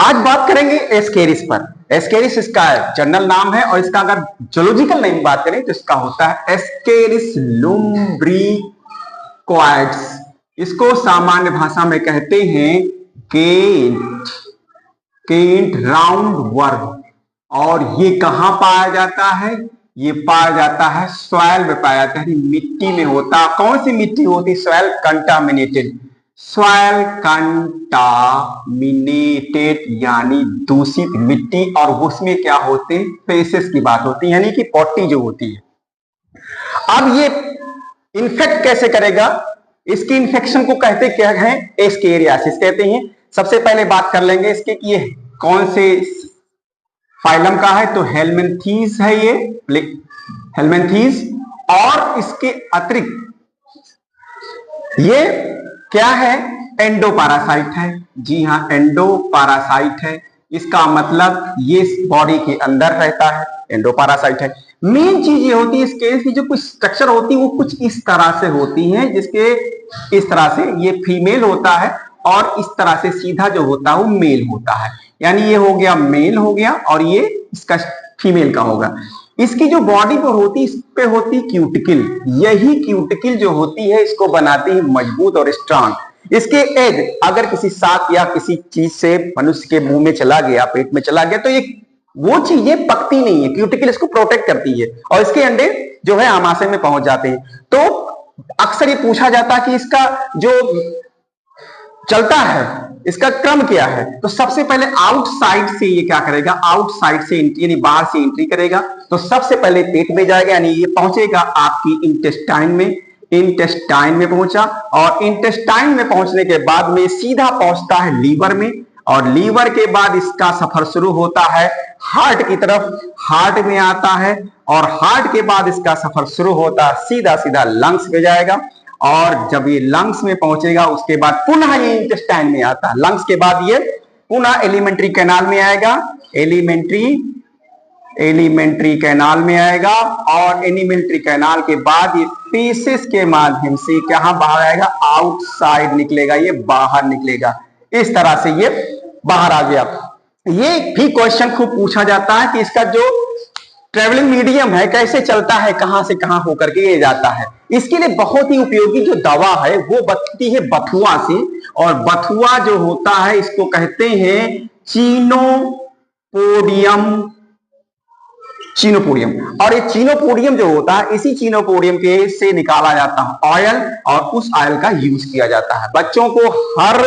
आज बात करेंगे एस्केरिस पर। एस्केरिस इसका जनरल नाम है और इसका अगर जूलॉजिकल नेम बात करें तो इसका होता है एस्केरिस लुम्ब्रिकोइड्स। इसको सामान्य भाषा में कहते हैं केंट, केंट राउंड वर्म। और ये कहां पाया जाता है? ये पाया जाता है सॉइल में पाया जाता है, मिट्टी में होता है। कौन सी मिट्टी होती है? सॉइल कंटामिनेटेड, सॉइल कंटामिनेटेड यानी दूषित मिट्टी। और उसमें क्या होते हैं? फेसेस की बात होती है, यानी कि पॉटी जो होती है। अब ये इन्फेक्ट कैसे करेगा? इसकी इन्फेक्शन को कहते क्या है? एस्केरियासिस कहते हैं। सबसे पहले बात कर लेंगे इसके कि ये कौन से फाइलम का है, तो हेलमिंथीज है ये, हेलमिंथीज। और इसके अतिरिक्त ये क्या है? एंडोपारासाइट है। जी हाँ, एंडोपारासाइट है। इसका मतलब ये बॉडी के अंदर रहता है, एंडोपारासाइट है। मेन चीज ये होती है इसके की जो कुछ स्ट्रक्चर होती है वो कुछ इस तरह से होती है, जिसके इस तरह से ये फीमेल होता है और इस तरह से सीधा जो होता है वो मेल होता है। यानी ये हो गया मेल हो गया और ये इसका फीमेल का होगा। इसकी जो बॉडी पर होती है, इस पे होती क्यूटिकल। यही क्यूटिकल जो होती है इसको बनाती है मजबूत और स्ट्रांग। इसके एज अगर किसी सांप या किसी चीज से मनुष्य के मुंह में चला गया, पेट में चला गया, तो ये वो चीजें पकती नहीं है। क्यूटिकल इसको प्रोटेक्ट करती है और इसके अंडे जो है आमाशय में पहुंच जाते हैं। तो अक्सर ये पूछा जाता है कि इसका जो चलता है इसका क्रम क्या है, तो सबसे पहले आउटसाइड से ये क्या करेगा? आउटसाइड से एंट्री यानी बाहर से एंट्री करेगा। तो सबसे पहले पेट में जाएगा, यानी ये पहुंचेगा आपकी इंटेस्टाइन में। इंटेस्टाइन में पहुंचा और इंटेस्टाइन में पहुंचने के बाद में सीधा पहुंचता है लीवर में और लीवर के बाद इसका सफर शुरू होता है हार्ट की तरफ। हार्ट में आता है और हार्ट के बाद इसका सफर शुरू होता है सीधा सीधा लंग्स में जाएगा। और जब ये लंग्स में पहुंचेगा उसके बाद पुनः ये इंटेस्टाइन में आता है। लंग्स के बाद ये पुनः एलिमेंट्री कैनाल में आएगा, एलिमेंट्री कैनाल में आएगा और एलिमेंट्री कैनाल के बाद ये फेसेस के माध्यम से कहां बाहर आएगा? आउटसाइड निकलेगा, ये बाहर निकलेगा। इस तरह से ये बाहर आ गया। ये भी क्वेश्चन खूब पूछा जाता है कि इसका जो ट्रेवलिंग मीडियम है कैसे चलता है, कहां से कहां होकर के ये जाता है। इसके लिए बहुत ही उपयोगी जो दवा है वो बनती है बथुआ से। और बथुआ जो होता है इसको कहते हैं चीनोपोडियम। और ये चीनोपोडियम जो होता है, इसी चीनोपोडियम के से निकाला जाता है ऑयल और उस ऑयल का यूज किया जाता है। बच्चों को हर